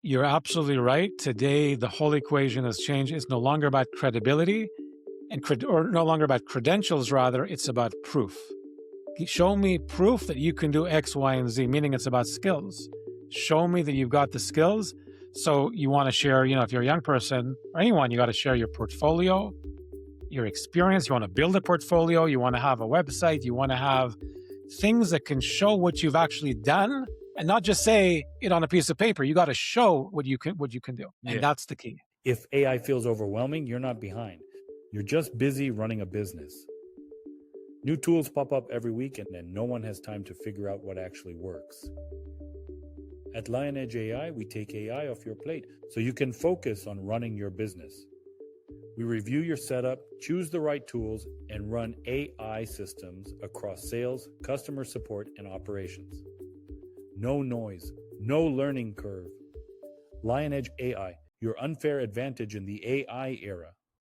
You're absolutely right. Today, the whole equation has changed. It's no longer about credibility or no longer about credentials, rather, it's about proof. Show me proof that you can do X, Y, and Z, meaning it's about skills. Show me that you've got the skills. So you want to share, if you're a young person or anyone, you got to share your portfolio, your experience. You want to build a portfolio. You want to have a website. You want to have things that can show what you've actually done and not just say it on a piece of paper. You got to show what you can do. And that's the key. If AI feels overwhelming, you're not behind. You're just busy running a business. New tools pop up every week and then no one has time to figure out what actually works. At LionEdge AI, we take AI off your plate so you can focus on running your business. We review your setup, choose the right tools, and run AI systems across sales, customer support, and operations. No noise, no learning curve. LionEdge AI, your unfair advantage in the AI era.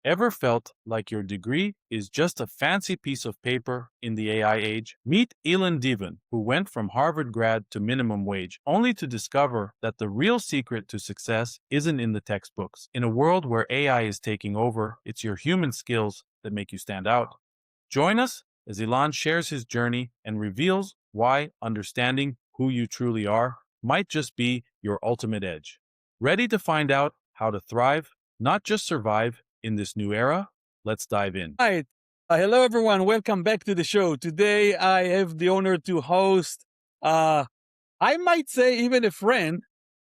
Ever felt like your degree is just a fancy piece of paper in the AI age? Meet Elan Divon, who went from Harvard grad to minimum wage, only to discover that the real secret to success isn't in the textbooks. In a world where AI is taking over, it's your human skills that make you stand out. Join us as Elan shares his journey and reveals why understanding who you truly are might just be your ultimate edge. Ready to find out how to thrive, not just survive, in this new era? Let's dive in. Hi. Hello, everyone. Welcome back to the show. Today, I have the honor to host, I might say even a friend,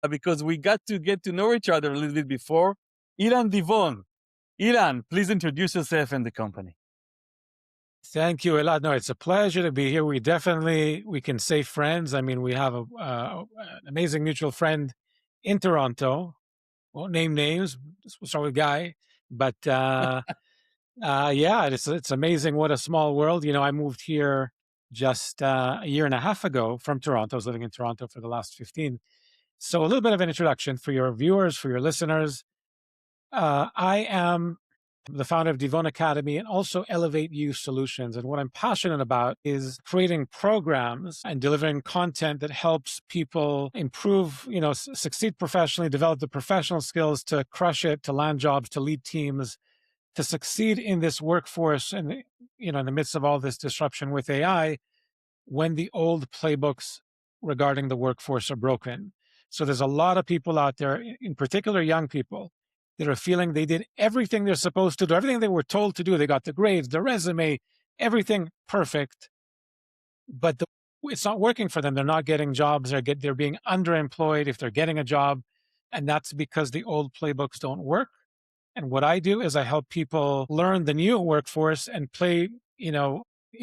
because we got to know each other a little bit before, Elan Divon. Elan, please introduce yourself and the company. Thank you, Elad. No, it's a pleasure to be here. We can say friends. I mean, we have an amazing mutual friend in Toronto. Won't name names. We'll start with Guy. But yeah, it's amazing what a small world. I moved here just a year and a half ago from Toronto. I was living in Toronto for the last 15. So a little bit of an introduction for your viewers, for your listeners. I am the founder of Divon Academy and also ElevateU Solutions. And what I'm passionate about is creating programs and delivering content that helps people improve, succeed professionally, develop the professional skills to crush it, to land jobs, to lead teams, to succeed in this workforce and, in the midst of all this disruption with AI when the old playbooks regarding the workforce are broken. So there's a lot of people out there, in particular young people, that are feeling they did everything they're supposed to do, everything they were told to do. They got the grades, the resume, everything perfect, but it's not working for them. They're not getting jobs. They're being underemployed if they're getting a job, and that's because the old playbooks don't work. And what I do is I help people learn the new workforce and play, in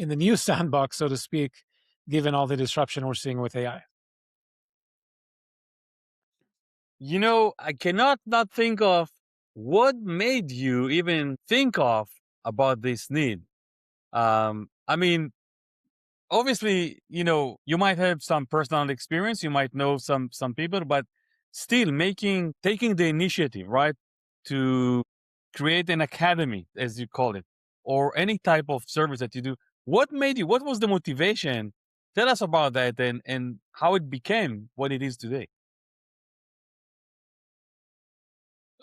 the new sandbox, so to speak, given all the disruption we're seeing with AI. I cannot not think of what made you even think of about this need. I mean, obviously, you might have some personal experience, you might know some people, but still taking the initiative, right, to create an academy, as you call it, or any type of service that you do. What was the motivation? Tell us about that and how it became what it is today.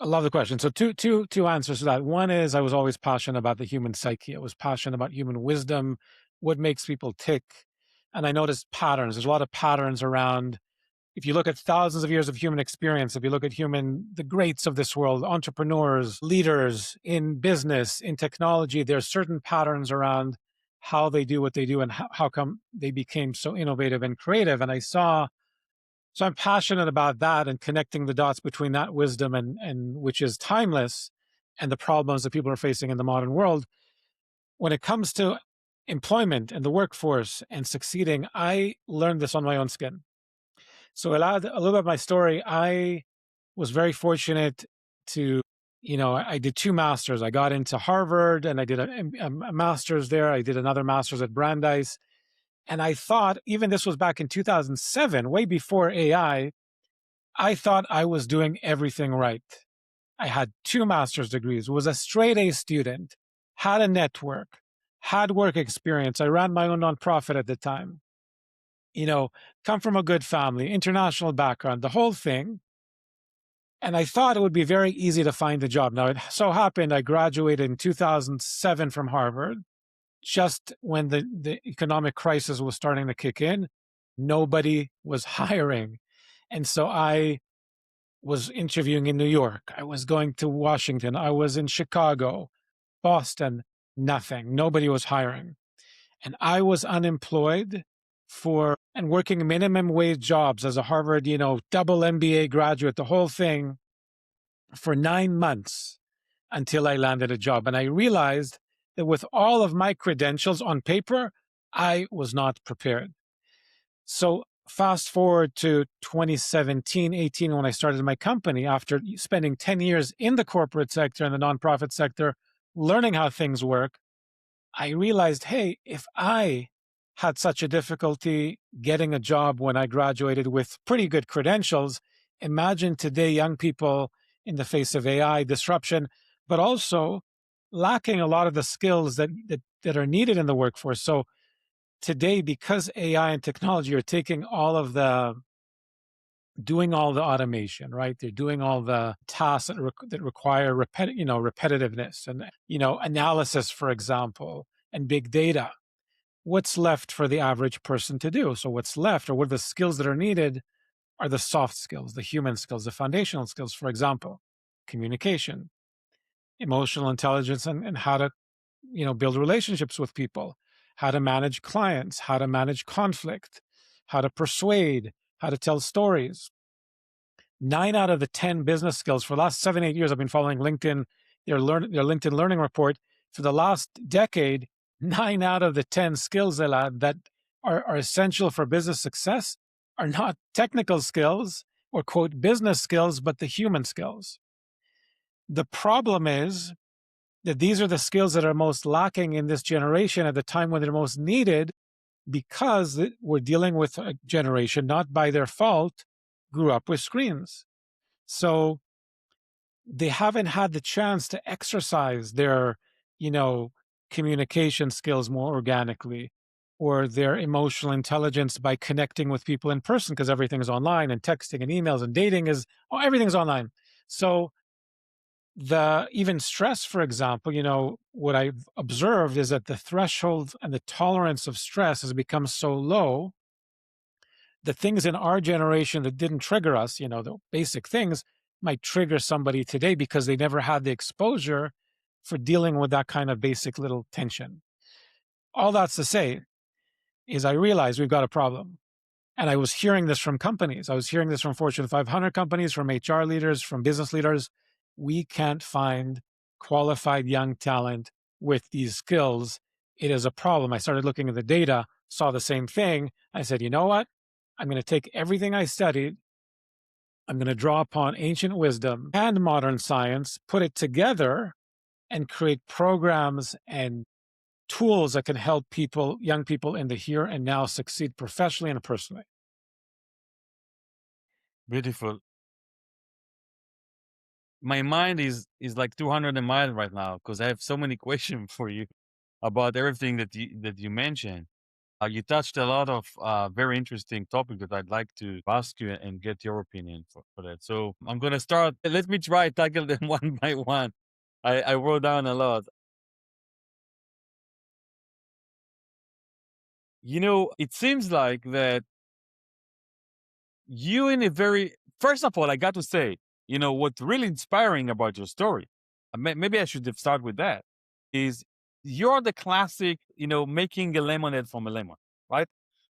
I love the question. So two answers to that. One is I was always passionate about the human psyche. I was passionate about human wisdom, what makes people tick. And I noticed patterns. There's a lot of patterns around. If you look at thousands of years of human experience, if you look at the greats of this world, entrepreneurs, leaders in business, in technology, there's certain patterns around how they do what they do and how come they became so innovative and creative. And so I'm passionate about that and connecting the dots between that wisdom and which is timeless and the problems that people are facing in the modern world. When it comes to employment and the workforce and succeeding, I learned this on my own skin. So Elad, a little bit of my story, I was very fortunate to, I did 2 masters. I got into Harvard and I did a master's there. I did another master's at Brandeis. And I thought, even this was back in 2007, way before AI, I thought I was doing everything right. I had 2 master's degrees, was a straight A student, had a network, had work experience. I ran my own nonprofit at the time, come from a good family, international background, the whole thing. And I thought it would be very easy to find a job. Now, it so happened I graduated in 2007 from Harvard, just when the economic crisis was starting to kick in. Nobody was hiring. And so I was interviewing in New York. I was going to Washington. I was in Chicago, Boston, nothing. Nobody was hiring. And I was unemployed and working minimum wage jobs as a Harvard, double MBA graduate, the whole thing, for 9 months until I landed a job. And I realized that with all of my credentials on paper, I was not prepared. So fast forward to 2017, 18, when I started my company, after spending 10 years in the corporate sector and the nonprofit sector, learning how things work, I realized, hey, if I had such a difficulty getting a job when I graduated with pretty good credentials, imagine today young people in the face of AI disruption, but also lacking a lot of the skills that are needed in the workforce. So today, because AI and technology are taking doing all the automation, right? They're doing all the tasks that require repetitiveness and analysis, for example, and big data. What's left for the average person to do? So what's left, or what are the skills that are needed, are the soft skills, the human skills, the foundational skills. For example, communication, emotional intelligence, and how to build relationships with people, how to manage clients, how to manage conflict, how to persuade, how to tell stories. 9 out of the 10 business skills for the last 7-8 years, I've been following LinkedIn, their LinkedIn Learning Report. For the last decade, 9 out of the 10 skills, Elad, that are essential for business success are not technical skills or, quote, business skills, but the human skills. The problem is that these are the skills that are most lacking in this generation at the time when they're most needed, because we're dealing with a generation, not by their fault, grew up with screens. So they haven't had the chance to exercise their, communication skills more organically, or their emotional intelligence by connecting with people in person, because everything is online, and texting and emails and dating everything's online. So even stress, for example, what I've observed is that the threshold and the tolerance of stress has become so low that things in our generation that didn't trigger us, the basic things, might trigger somebody today because they never had the exposure for dealing with that kind of basic little tension. All that's to say is I realized we've got a problem. And I was hearing this from companies. I was hearing this from Fortune 500 companies, from HR leaders, from business leaders. We can't find qualified young talent with these skills. It is a problem. I started looking at the data, saw the same thing. I said, you know what? I'm going to take everything I studied. I'm going to draw upon ancient wisdom and modern science, put it together, and create programs and tools that can help young people in the here and now, succeed professionally and personally. Beautiful. My mind is like 200 miles right now because I have so many questions for you about everything that you mentioned. You touched a lot of very interesting topics that I'd like to ask you and get your opinion for that. So I'm going to start. Let me try tackle them one by one. I wrote down a lot. It seems like that you first of all, I got to say, what's really inspiring about your story, maybe I should start with that, is you're the classic, making a lemonade from a lemon, right?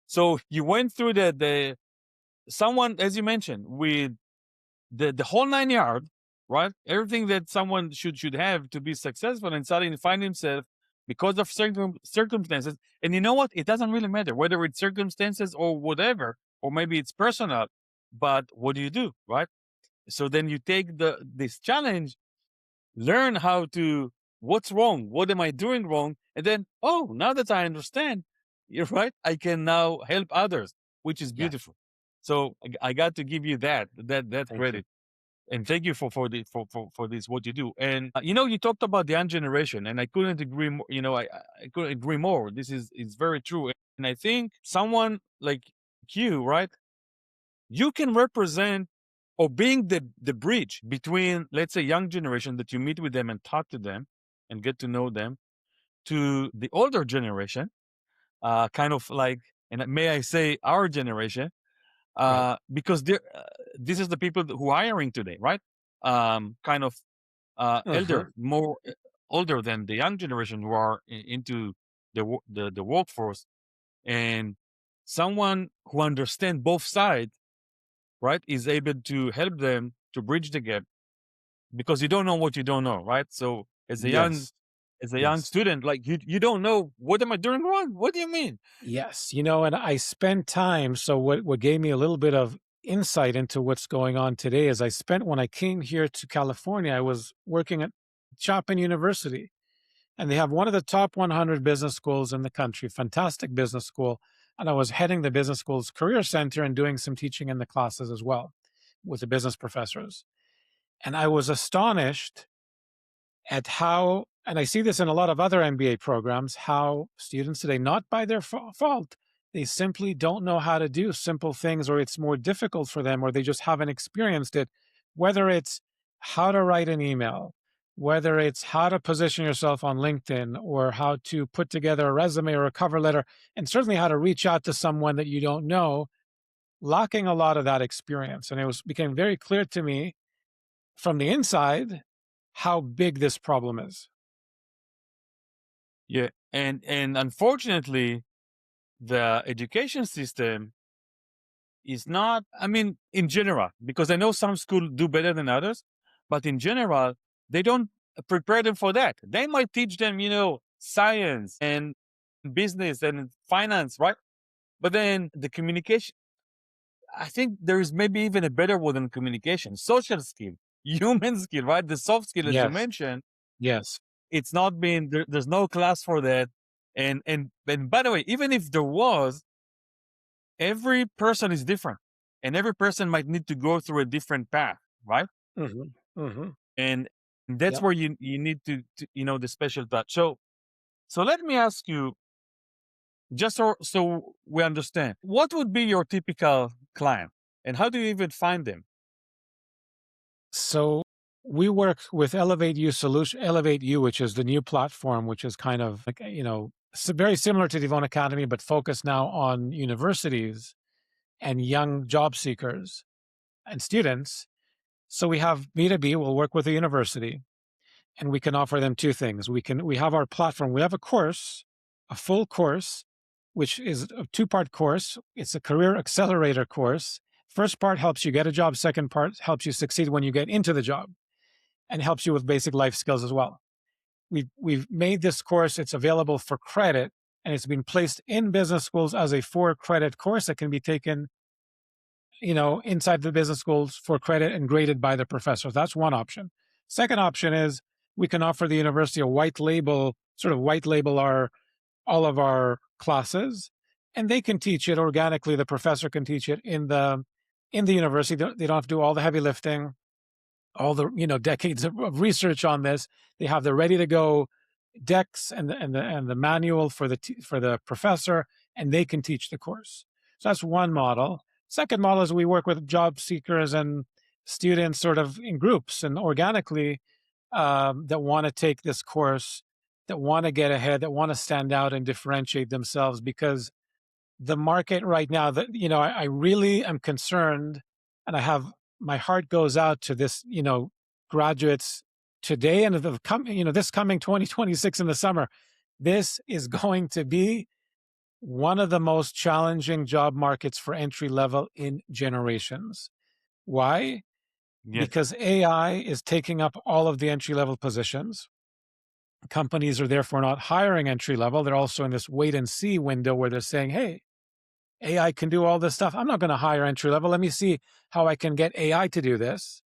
So you went through someone, as you mentioned, with the whole 9 yards, right? Everything that someone should have to be successful, and suddenly find himself because of certain circumstances. And you know what? It doesn't really matter whether it's circumstances or whatever, or maybe it's personal. But what do you do, right? So then you take this challenge, learn what's wrong, what am I doing wrong, and then now that I understand, you're right, I can now help others, which is beautiful. So I got to give you that credit. And thank you for this, what you do. And you talked about the young generation, and I couldn't agree more. I couldn't agree more. This is very true. And I think someone like you, right? You can represent or being the bridge between, let's say, young generation that you meet with them and talk to them and get to know them, to the older generation, kind of like, and may I say, our generation, Right. because this is the people who are hiring today, right? Kind of Uh-huh. elder, more older than the young generation who are into the workforce, and someone who understands both sides, right, is able to help them to bridge the gap, because you don't know what you don't know, right? So Yes. as a young Yes. student, like you don't know, what am I doing wrong? What do you mean? Yes. And I spent time. So what gave me a little bit of insight into what's going on today is when I came here to California, I was working at Chapin University, and they have one of the top 100 business schools in the country, fantastic business school. And I was heading the business school's career center and doing some teaching in the classes as well with the business professors. And I was astonished at how, and I see this in a lot of other MBA programs, how students today, not by their fault, they simply don't know how to do simple things, or it's more difficult for them, or they just haven't experienced it, whether it's how to write an email, whether it's how to position yourself on LinkedIn, or how to put together a resume or a cover letter, and certainly how to reach out to someone that you don't know, lacking a lot of that experience. And became very clear to me from the inside how big this problem is. Yeah, and unfortunately, the education system is not. I mean, in general, because I know some schools do better than others, but in general, they don't prepare them for that. They might teach them, science and business and finance, right? But then the communication, I think there is maybe even a better word than communication: social skill, human skill, right? The soft skill, as you Yes. mentioned, Yes. it's not been there's no class for that. And by the way, even if there was, every person is different, and every person might need to go through a different path, right? Mhm. Mhm. And that's Yep. where you need to the special touch. So let me ask you, just so we understand, what would be your typical client, and how do you even find them? So we work with ElevateU, which is the new platform, which is kind of like, very similar to Divon Academy, but focused now on universities and young job seekers and students. So we have B2B, we'll work with a university, and we can offer them two things. We have our platform, we have a full course, which is a two-part course. It's a career accelerator course. First part helps you get a job, second part helps you succeed when you get into the job, and helps you with basic life skills as well. We've made this course, it's available for credit, and it's been placed in business schools as a 4-credit course that can be taken inside the business schools for credit and graded by the professors. That's one option. Second option is we can offer the university a white label all of our classes, and they can teach it organically. The professor can teach it in the university. They don't have to do all the heavy lifting, all the decades of research on this. They have the ready to go decks and the manual for the professor, and they can teach the course. So that's one model. Second model is we work with job seekers and students sort of in groups and organically, that want to take this course, that want to get ahead, that want to stand out and differentiate themselves, because the market right now, that I really am concerned, and my heart goes out to this graduates today and this coming 2026 in the summer. This is going to be one of the most challenging job markets for entry level in generations. Why? Yes. Because AI is taking up all of the entry level positions. Companies are therefore not hiring entry level. They're also in this wait and see window where they're saying, hey, AI can do all this stuff. I'm not going to hire entry level. Let me see how I can get AI to do this.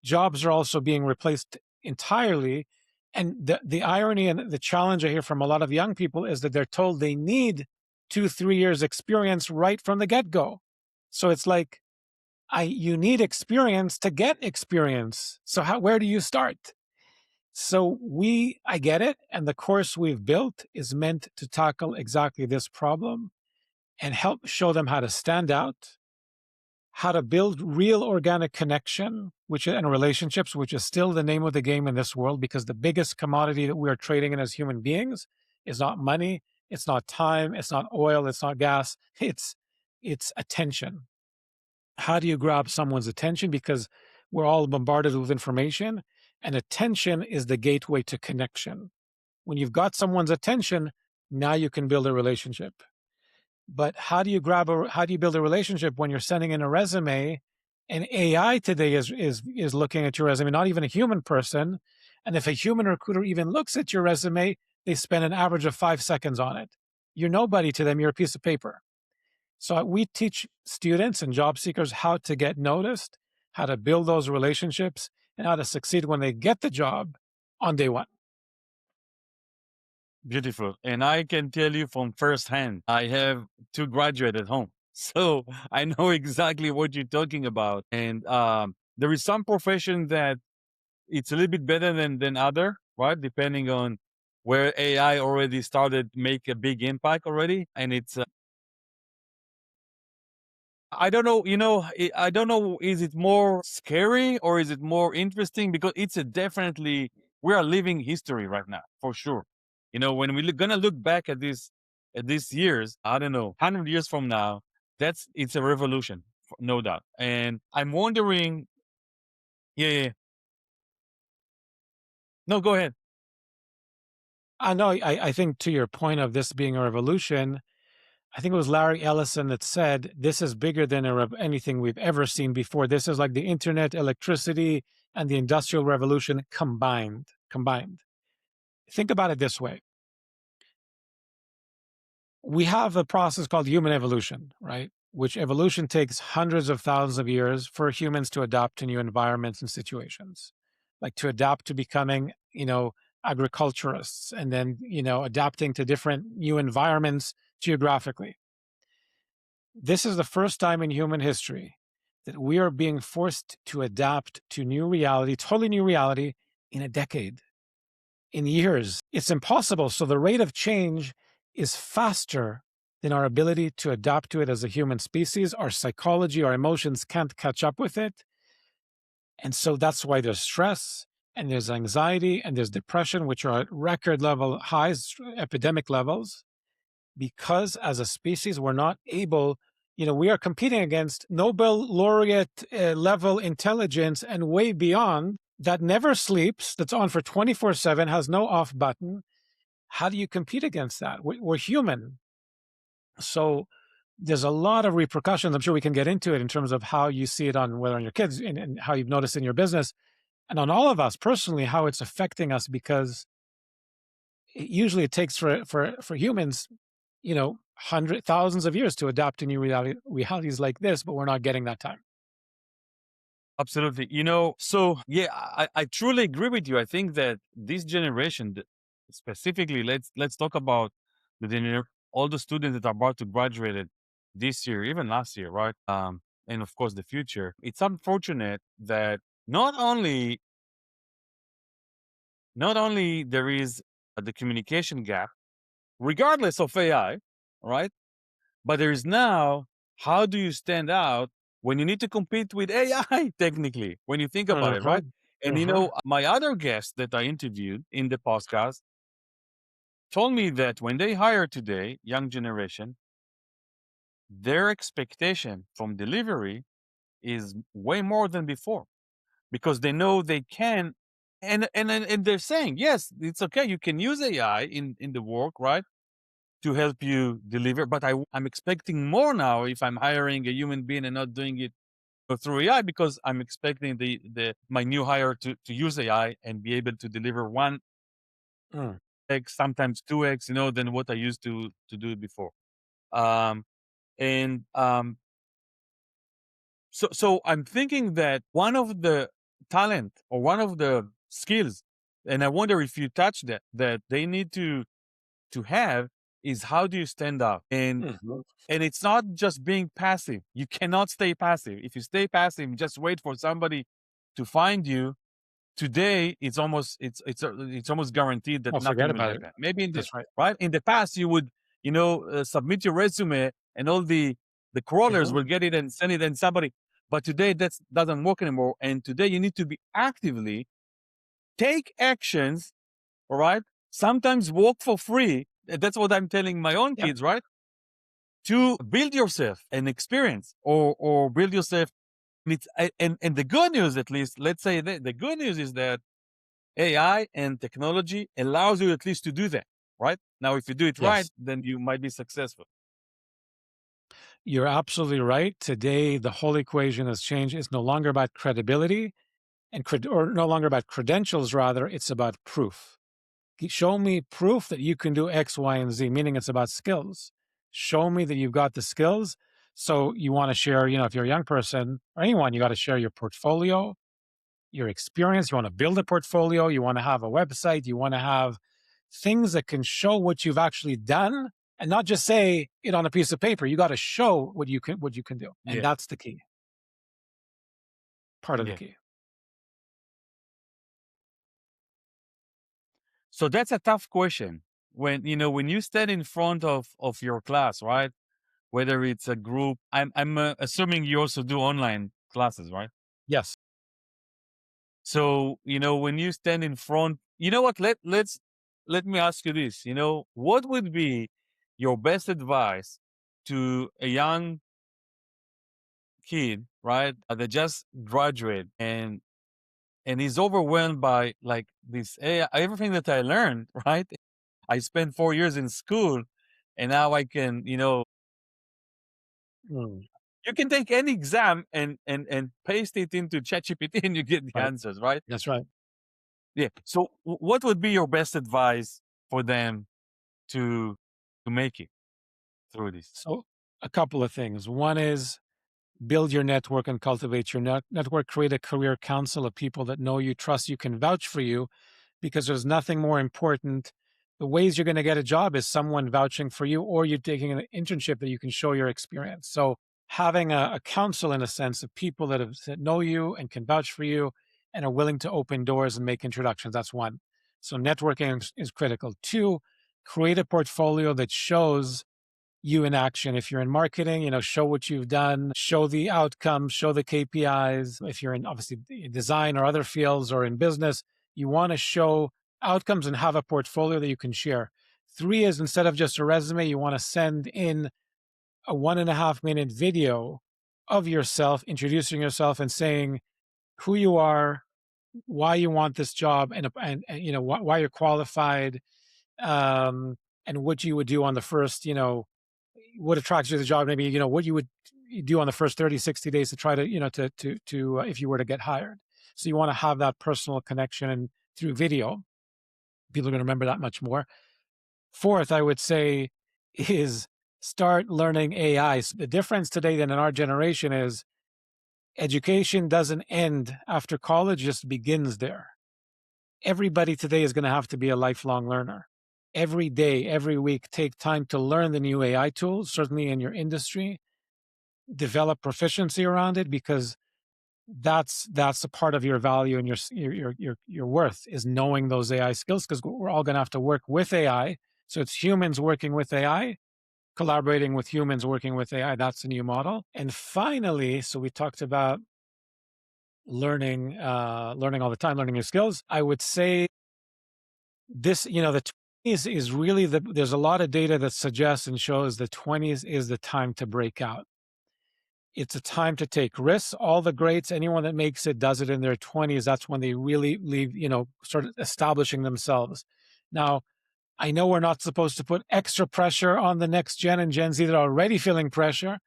Jobs are also being replaced entirely. And the irony and the challenge I hear from a lot of young people is that they're told they need 2-3 years experience right from the get-go. So it's like, you need experience to get experience. So where do you start? So I get it. And the course we've built is meant to tackle exactly this problem and help show them how to stand out, how to build real organic connection, and relationships, which is still the name of the game in this world, because the biggest commodity that we are trading in as human beings is not money, it's not time, it's not oil, it's not gas, it's attention. How do you grab someone's attention? Because we're all bombarded with information, and attention is the gateway to connection. When you've got someone's attention, now you can build a relationship. But how do you build a relationship when you're sending in a resume and AI today is looking at your resume, not even a human person? And if a human recruiter even looks at your resume, they spend an average of 5 seconds on it. You're nobody to them, you're a piece of paper. So we teach students and job seekers how to get noticed, how to build those relationships, and how to succeed when they get the job on day one. Beautiful. And I can tell you from firsthand, I have 2 graduates at home. So I know exactly what you're talking about. And there is some profession that it's a little bit better than other, right? Depending on where AI already started make a big impact already. And it's I don't know, I don't know, is it more scary or is it more interesting? Because it's a definitely, we are living history right now, for sure. When we're gonna look back at these years, I don't know, 100 years from now, it's a revolution, no doubt. And I'm wondering, yeah. No, go ahead. I think to your point of this being a revolution, I think it was Larry Ellison that said, this is bigger than anything we've ever seen before. This is like the internet, electricity, and the industrial revolution combined. Think about it this way. We have a process called human evolution, right? Which evolution takes hundreds of thousands of years for humans to adapt to new environments and situations, like to adapt to becoming, agriculturists, and then, adapting to different new environments geographically. This is the first time in human history that we are being forced to adapt to new reality, totally new reality, in a decade, in years. It's impossible. So the rate of change is faster than our ability to adapt to it as a human species. Our psychology, our emotions can't catch up with it. And so that's why there's stress and there's anxiety and there's depression, which are at record level highs, epidemic levels, because as a species, we're not able, we are competing against Nobel laureate level intelligence and way beyond, that never sleeps, that's on for 24/7, has no off button. How do you compete against that? We're human. So there's a lot of repercussions. I'm sure we can get into it in terms of how you see it whether on your kids and how you've noticed in your business, and on all of us personally, how it's affecting us, because usually it takes for humans, thousands of years to adapt to new realities like this, but we're not getting that time. Absolutely. So yeah, I truly agree with you. I think that this generation, specifically, let's talk about all the students that are about to graduate this year, even last year, right? And of course the future. It's unfortunate that not only there is the communication gap, regardless of AI, right? But there is now, how do you stand out when you need to compete with AI, technically, when you think about it, right? And my other guest that I interviewed in the podcast told me that when they hire today, young generation, their expectation from delivery is way more than before, because they know they can, and they're saying, yes, it's okay, you can use AI in the work, right, to help you deliver, but I'm expecting more now if I'm hiring a human being and not doing it through AI, because I'm expecting my new hire to use AI and be able to deliver 1x, sometimes 2x, than what I used to do it before. So I'm thinking that one of the talent or one of the skills, and I wonder if you touch that they need to have, is how do you stand out? And it's not just being passive. You cannot stay passive. If you stay passive, just wait for somebody to find you. Today, it's almost guaranteed that nothing will happen. Maybe in the past, you would submit your resume and all the crawlers will get it and send it, and somebody. But today that doesn't work anymore. And today you need to be actively take actions, all right? Sometimes work for free. That's what I'm telling my own Yep. kids, right? To build yourself an experience or build yourself. And the good news, at least, let's say the good news is that AI and technology allows you at least to do that, right? Now, if you do it right, Yes. then you might be successful. You're absolutely right. Today, the whole equation has changed. It's no longer about credibility or no longer about credentials, rather, it's about proof. Show me proof that you can do X, Y, and Z, meaning it's about skills. Show me that you've got the skills. So you want to share, if you're a young person or anyone, you got to share your portfolio, your experience. You want to build a portfolio. You want to have a website. You want to have things that can show what you've actually done and not just say it on a piece of paper. You got to show what you can do. And Yeah. that's the key. Part of the Yeah. key. So that's a tough question. When you stand in front of your class, right? Whether it's a group, I'm assuming you also do online classes, right? Yes. So when you stand in front, you know what? Let me ask you this. What would be your best advice to a young kid, right? That just graduated and he's overwhelmed by like this AI, everything that I learned, right? I spent 4 years in school, and now I can, Mm, you can take any exam and paste it into ChatGPT and you get the right. answers, right? That's right. Yeah. So what would be your best advice for them to make it through this? So a couple of things. One is build your network and cultivate your network. Create a career council of people that know you, trust you, can vouch for you, because there's nothing more important. The ways you're going to get a job is someone vouching for you, or you're taking an internship that you can show your experience. So having a council, in a sense, of people that know you and can vouch for you and are willing to open doors and make introductions. That's one. So networking is critical. Two, create a portfolio that shows you in action. If you're in marketing, show what you've done, show the outcomes, show the KPIs. If you're in obviously design or other fields or in business, you want to show outcomes and have a portfolio that you can share. Three is, instead of just a resume, you want to send in a 1.5-minute video of yourself, introducing yourself and saying who you are, why you want this job, and why you're qualified, and what you would do on the first, what attracts you to the job, maybe, what you would do on the first 30, 60 days to try to, if you were to get hired. So you want to have that personal connection, and through video, people are going to remember that much more. Fourth, I would say, is start learning AI. So the difference today than in our generation is education doesn't end after college, just begins there. Everybody today is going to have to be a lifelong learner. Every day, every week, take time to learn the new AI tools, certainly in your industry. Develop proficiency around it, because that's a part of your value and your worth, is knowing those AI skills, because we're all going to have to work with AI. So it's humans working with AI, collaborating with humans working with AI. That's the new model. And finally, so we talked about learning all the time, learning new skills. I would say this, the 20s is really there's a lot of data that suggests and shows the 20s is the time to break out. It's a time to take risks. All the greats, anyone that makes it, does it in their 20s. That's when they really leave, sort of establishing themselves. Now, I know we're not supposed to put extra pressure on the next gen and Gen Z that are already feeling pressure,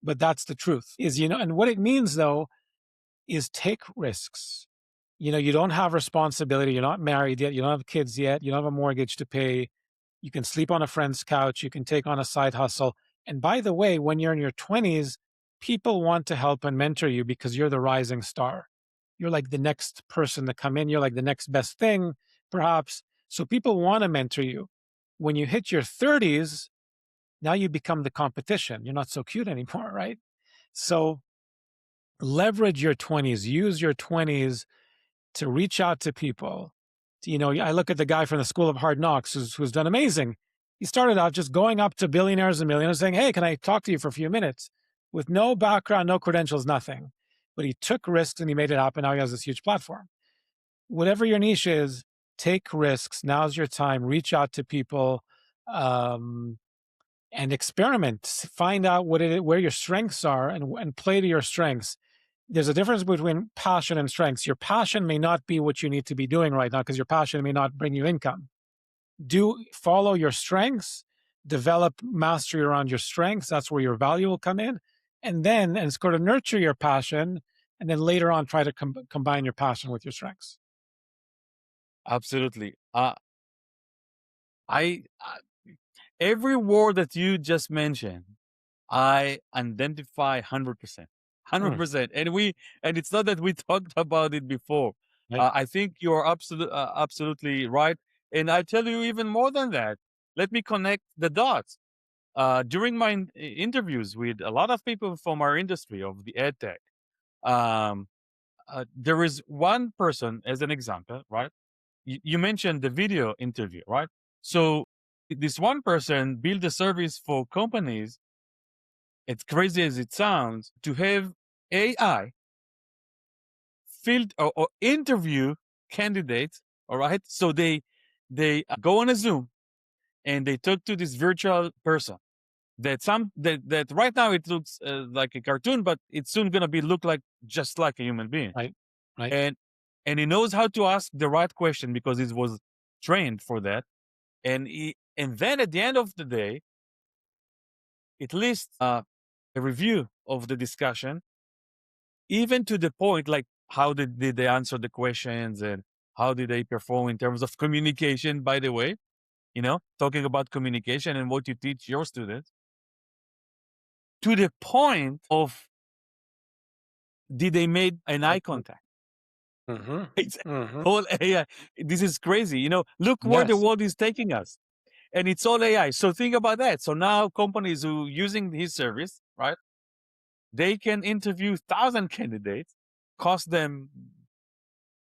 but that's the truth. And what it means, though, is take risks. You don't have responsibility. You're not married yet. You don't have kids yet. You don't have a mortgage to pay. You can sleep on a friend's couch. You can take on a side hustle. And by the way, when you're in your 20s, people want to help and mentor you because you're the rising star. You're like the next person to come in. You're like the next best thing, perhaps. So people want to mentor you. When you hit your 30s, now you become the competition. You're not so cute anymore, right? So leverage your 20s. Use your 20s to reach out to people. I look at the guy from the School of Hard Knocks who's done amazing. He started out just going up to billionaires and millionaires saying, hey, can I talk to you for a few minutes? With no background, no credentials, nothing. but he took risks and he made it happen. Now he has this huge platform. Whatever your niche is, take risks. Now's your time. Reach out to people and experiment. Find out where your strengths are and play to your strengths. There's a difference between passion and strengths. Your passion may not be what you need to be doing right now because your passion may not bring you income. Follow your strengths, develop mastery around your strengths. That's where your value will come in. And it's going to nurture your passion. And then later on, try to combine your passion with your strengths. Absolutely. Every word that you just mentioned, I identify 100%. 100%. And it's not that we talked about it before. Right. I think you're absolutely right. And I tell you even more than that. Let me connect the dots. During my interviews with a lot of people from our industry of the ed tech, there is one person as an example, right? You mentioned the video interview, right? So this one person built a service for companies, as crazy as it sounds, to have AI field or interview candidates, all right? So they go on a Zoom and they talk to this virtual person that right now it looks like a cartoon, but it's soon going to be look like just like a human being. Right. And he knows how to ask the right question because he was trained for that. And then at the end of the day, it lists a review of the discussion, even to the point like how did they answer the questions and how did they perform in terms of communication, by the way, talking about communication and what you teach your students, to the point of did they made an eye contact. It's all AI. This is crazy. Look where the world is taking us. And it's all AI. So think about that. So now companies who using his service, right? They can interview 1,000 candidates, cost them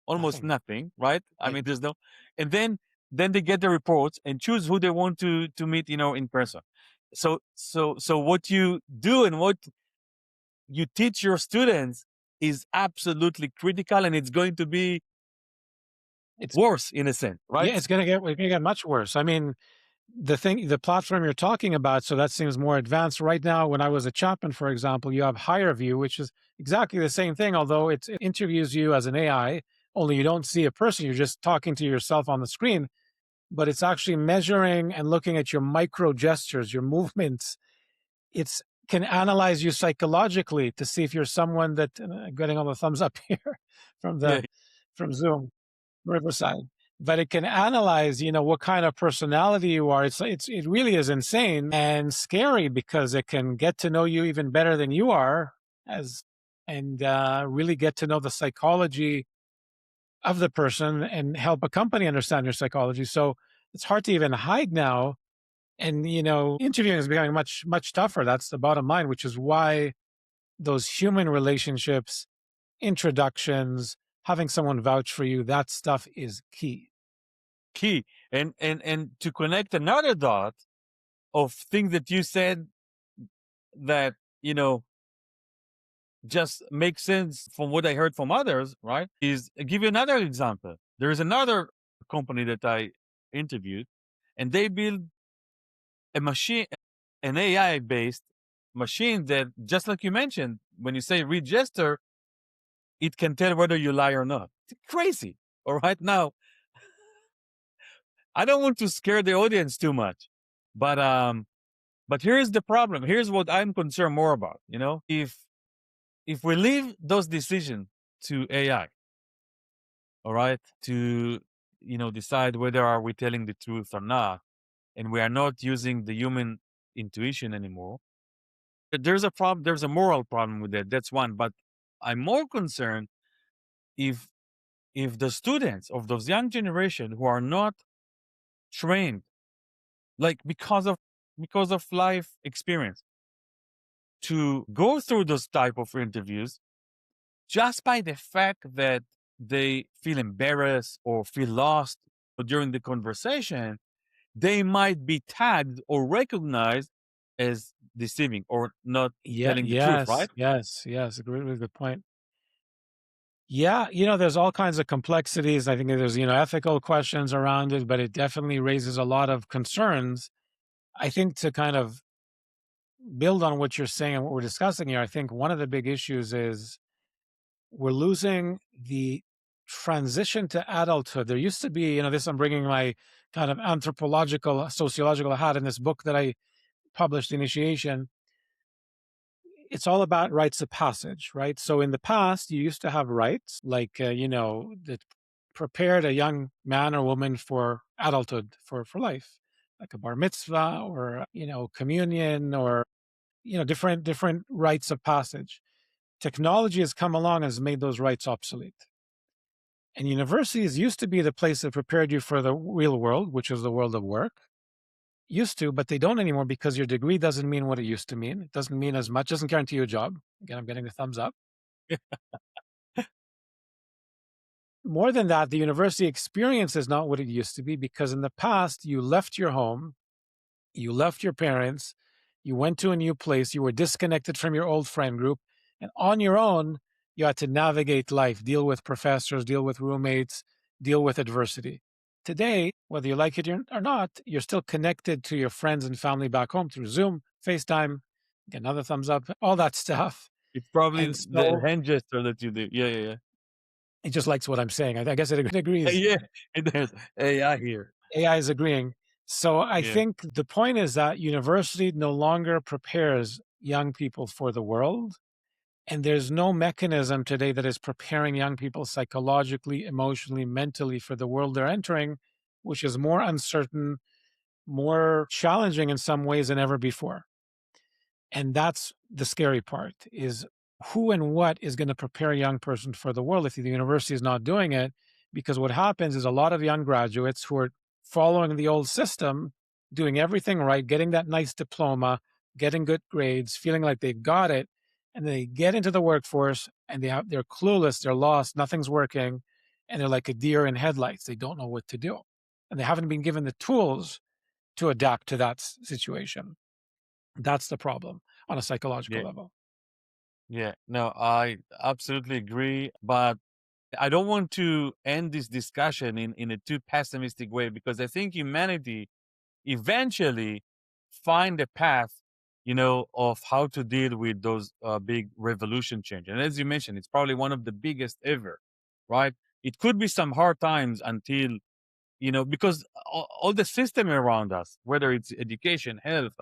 almost nothing, right? I mean, there's no, and then they get the reports and choose who they want to meet, in person. So what you do and what you teach your students is absolutely critical, and it's going to be worse in a sense, right? Yeah, it's going to get much worse. I mean, the platform you're talking about, so that seems more advanced. Right now, when I was at Chapman, for example, you have HireView, which is exactly the same thing, although it interviews you as an AI, only you don't see a person, you're just talking to yourself on the screen, but it's actually measuring and looking at your micro gestures, your movements. It's can analyze you psychologically to see if you're someone that, getting all the thumbs up here from Zoom, Riverside. But it can analyze, what kind of personality you are. It really is insane and scary because it can get to know you even better than you are, and really get to know the psychology of the person and help a company understand your psychology. So it's hard to even hide now. And, interviewing is becoming much, much tougher. That's the bottom line, which is why those human relationships, introductions, having someone vouch for you, that stuff is key. And to connect another dot of things that you said that, just makes sense from what I heard from others, right? Is give you another example. There is another company that I interviewed, and they build a machine, an AI-based machine that, just like you mentioned, when you say read gesture, it can tell whether you lie or not. It's crazy. All right, now, I don't want to scare the audience too much, but here's the problem. Here's what I'm concerned more about. If we leave those decisions to AI, all right, to decide whether are we telling the truth or not, and we are not using the human intuition anymore, there's a problem. There's a moral problem with that. That's one. But I'm more concerned if the students of those young generation who are not trained, like because of life experience, to go through those type of interviews, just by the fact that they feel embarrassed or feel lost during the conversation, they might be tagged or recognized as deceiving or not telling the truth, right? Yes, agree with the point. Yeah, there's all kinds of complexities. I think there's, ethical questions around it, but it definitely raises a lot of concerns. I think to kind of build on what you're saying and what we're discussing here, I think one of the big issues is we're losing the transition to adulthood. There used to be, this I'm bringing my kind of anthropological, sociological hat in this book that I published, Initiation. It's all about rites of passage, right? So in the past, you used to have rites like, that prepared a young man or woman for adulthood, for life, like a bar mitzvah or, communion or, different rites of passage. Technology has come along and has made those rites obsolete. And universities used to be the place that prepared you for the real world, which is the world of work. Used to, but they don't anymore because your degree doesn't mean what it used to mean. It doesn't mean as much, doesn't guarantee you a job. Again, I'm getting the thumbs up. More than that, the university experience is not what it used to be because in the past, you left your home, you left your parents, you went to a new place, you were disconnected from your old friend group, and on your own, you had to navigate life, deal with professors, deal with roommates, deal with adversity. Today, whether you like it or not, you're still connected to your friends and family back home through Zoom, FaceTime, get another thumbs up, all that stuff. It's probably And the so hand gesture that you do. Yeah, yeah, it just likes what I'm saying. I guess it yeah. agrees. Yeah, there's AI here. AI is agreeing. So I Yeah. think the point is that university no longer prepares young people for the world. And there's no mechanism today that is preparing young people psychologically, emotionally, mentally for the world they're entering, which is more uncertain, more challenging in some ways than ever before. And that's the scary part is who and what is going to prepare a young person for the world if the university is not doing it. Because what happens is a lot of young graduates who are following the old system, doing everything right, getting that nice diploma, getting good grades, feeling like they've got it, and they get into the workforce and they're clueless, they're lost, nothing's working, and they're like a deer in headlights. They don't know what to do. And they haven't been given the tools to adapt to that situation. That's the problem on a psychological Yeah. level. Yeah. No, I absolutely agree. But I don't want to end this discussion in a too pessimistic way because I think humanity eventually find a path, of how to deal with those big revolution change. And as you mentioned, it's probably one of the biggest ever, right? It could be some hard times until, because all the system around us, whether it's education, health,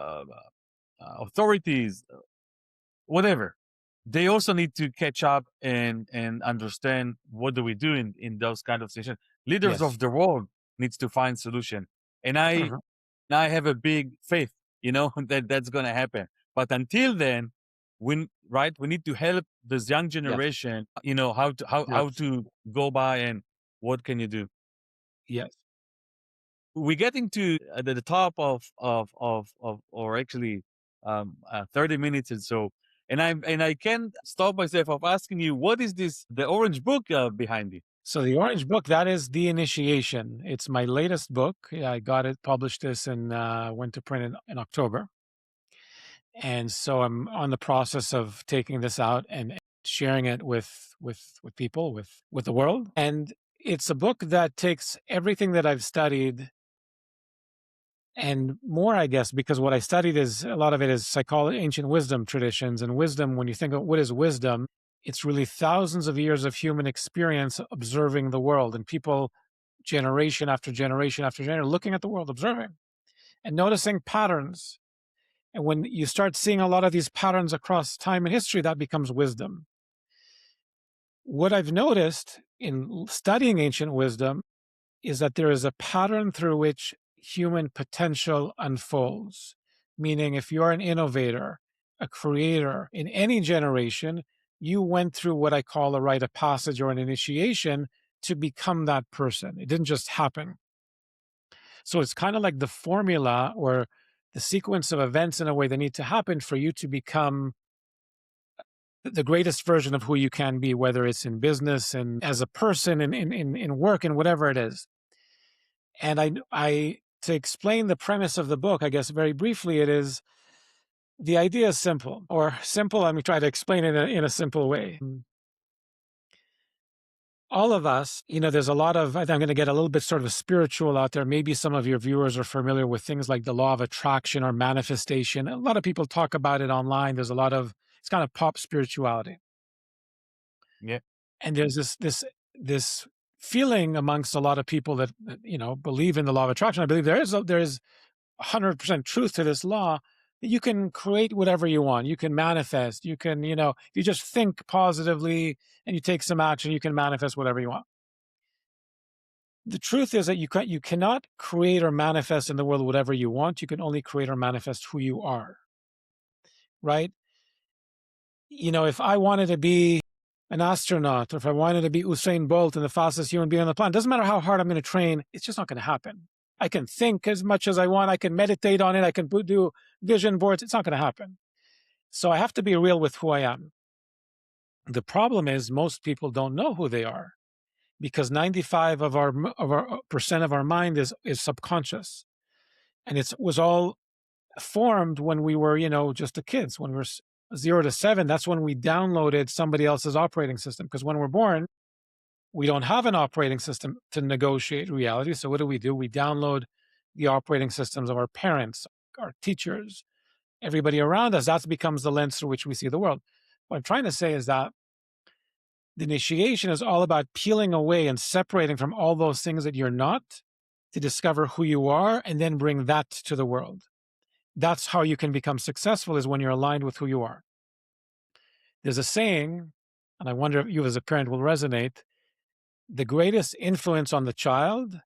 authorities, whatever, they also need to catch up and understand what do we do in those kind of situations. Leaders Yes. of the world needs to find solution. And Mhm. I have a big faith, that that's going to happen. But until then, we need to help this young Yes. generation, how Yes. to go by and what can you do. Yes. We're getting to the top of or actually 30 minutes or so, and I can't stop myself of asking you, what is this the orange book behind it? So the Orange Book, that is the initiation. It's my latest book. Yeah, I got it, published this, and went to print in October. And so I'm on the process of taking this out and sharing it with people, with the world. And it's a book that takes everything that I've studied and more, I guess, because what I studied is a lot of it is psychology, ancient wisdom traditions. And wisdom, when you think of what is wisdom, it's really thousands of years of human experience observing the world and people generation after generation after generation looking at the world, observing and noticing patterns. And when you start seeing a lot of these patterns across time and history, that becomes wisdom. What I've noticed in studying ancient wisdom is that there is a pattern through which human potential unfolds. Meaning, if you're an innovator, a creator in any generation, you went through what I call a rite of passage or an initiation to become that person. It didn't just happen. So it's kind of like the formula or the sequence of events in a way that need to happen for you to become the greatest version of who you can be, whether it's in business and as a person and in work and whatever it is. And I to explain the premise of the book, I guess very briefly, it is the idea is simple or simple. Let me try to explain it in a simple way. all of us, there's a lot of, I think I'm going to get a little bit sort of spiritual out there. Maybe some of your viewers are familiar with things like the law of attraction or manifestation. A lot of people talk about it online. There's a lot of, it's kind of pop spirituality. Yeah. And there's this feeling amongst a lot of people that believe in the law of attraction. I believe there is 100% truth to this law, that you can create whatever you want. You can manifest. You can, if you just think positively and you take some action, you can manifest whatever you want. The truth is that you cannot create or manifest in the world whatever you want. You can only create or manifest who you are, right? If I wanted to be an astronaut, or if I wanted to be Usain Bolt and the fastest human being on the planet, doesn't matter how hard I'm going to train, it's just not going to happen. I can think as much as I want. I can meditate on it. I can do vision boards. It's not going to happen. So I have to be real with who I am. The problem is most people don't know who they are, because 95% of our mind is subconscious, and it was all formed when we were just the kids. When we were 0 to 7, that's when we downloaded somebody else's operating system, because when we're born, we don't have an operating system to negotiate reality. So what do? We download the operating systems of our parents, our teachers, everybody around us. That becomes the lens through which we see the world. What I'm trying to say is that the initiation is all about peeling away and separating from all those things that you're not, to discover who you are and then bring that to the world. That's how you can become successful, is when you're aligned with who you are. There's a saying, and I wonder if you as a parent will resonate: the greatest influence on the child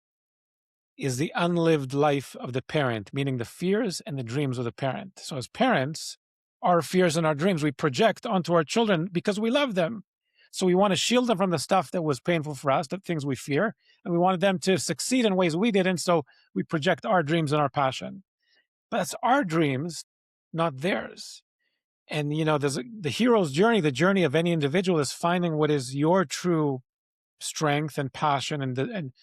is the unlived life of the parent, meaning the fears and the dreams of the parent. So as parents, our fears and our dreams we project onto our children because we love them. So we want to shield them from the stuff that was painful for us, the things we fear, and we wanted them to succeed in ways we didn't, so we project our dreams and our passion. But it's our dreams, not theirs. And there's the hero's journey. The journey of any individual is finding what is your true strength and passion and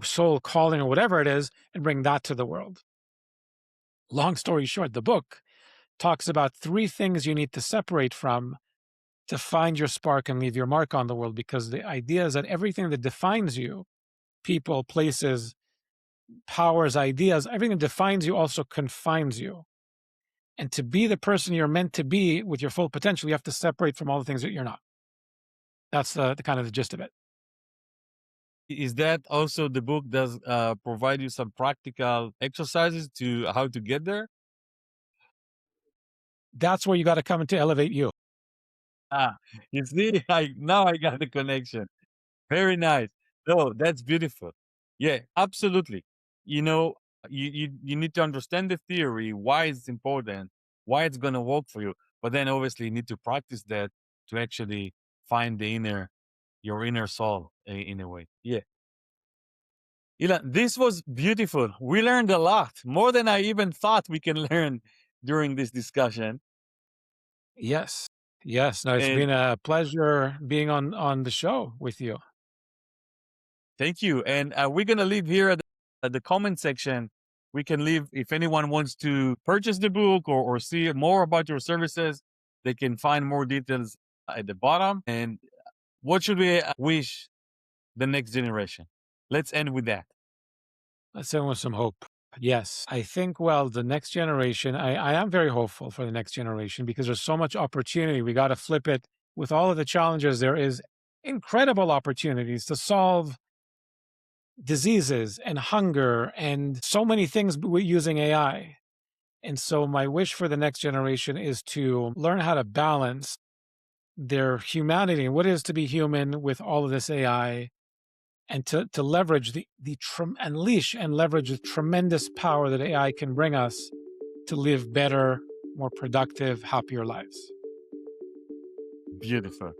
soul calling, or whatever it is, and bring that to the world. Long story short, the book talks about 3 things you need to separate from to find your spark and leave your mark on the world, because the idea is that everything that defines you, people, places, powers, ideas, everything that defines you also confines you. And to be the person you're meant to be with your full potential, you have to separate from all the things that you're not. That's the kind of the gist of it. Is that also the book does provide you some practical exercises to how to get there? That's where you got to come into ElevateU. You see, now I got the connection. Very nice. No, that's beautiful. Yeah, absolutely. You need to understand the theory, why it's important, why it's going to work for you. But then obviously you need to practice that to actually find your inner soul in a way. Yeah. Elan, this was beautiful. We learned a lot, more than I even thought we can learn during this discussion. Yes. No, it's been a pleasure being on the show with you. Thank you. And we're going to leave here at the comment section. We can leave, if anyone wants to purchase the book or see more about your services, they can find more details at the bottom. And what should we wish the next generation? Let's end with that. Let's end with some hope. Yes, I think, the next generation, I am very hopeful for the next generation, because there's so much opportunity. We got to flip it. With all of the challenges, there is incredible opportunities to solve diseases and hunger and so many things using AI. And so my wish for the next generation is to learn how to balance their humanity and what it is to be human with all of this AI, and to leverage unleash and leverage the tremendous power that AI can bring us to live better, more productive, happier lives. Beautiful.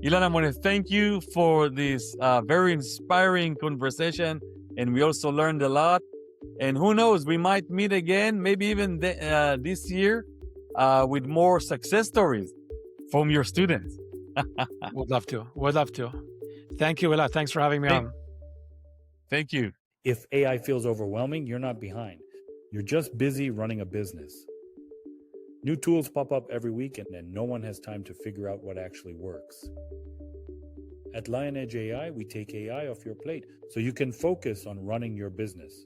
Elan, I want to thank you for this very inspiring conversation. And we also learned a lot. And who knows, we might meet again, maybe even this year, with more success stories from your students. Would love to. Thank you, Elan. Thanks for having me on. Thank you. If AI feels overwhelming, you're not behind. You're just busy running a business. New tools pop up every week, and no one has time to figure out what actually works. At LionEdge AI, we take AI off your plate so you can focus on running your business.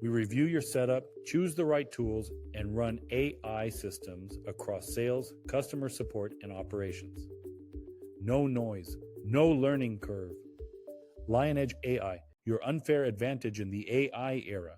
We review your setup, choose the right tools, and run AI systems across sales, customer support, and operations. No noise, no learning curve. LionEdge AI, your unfair advantage in the AI era.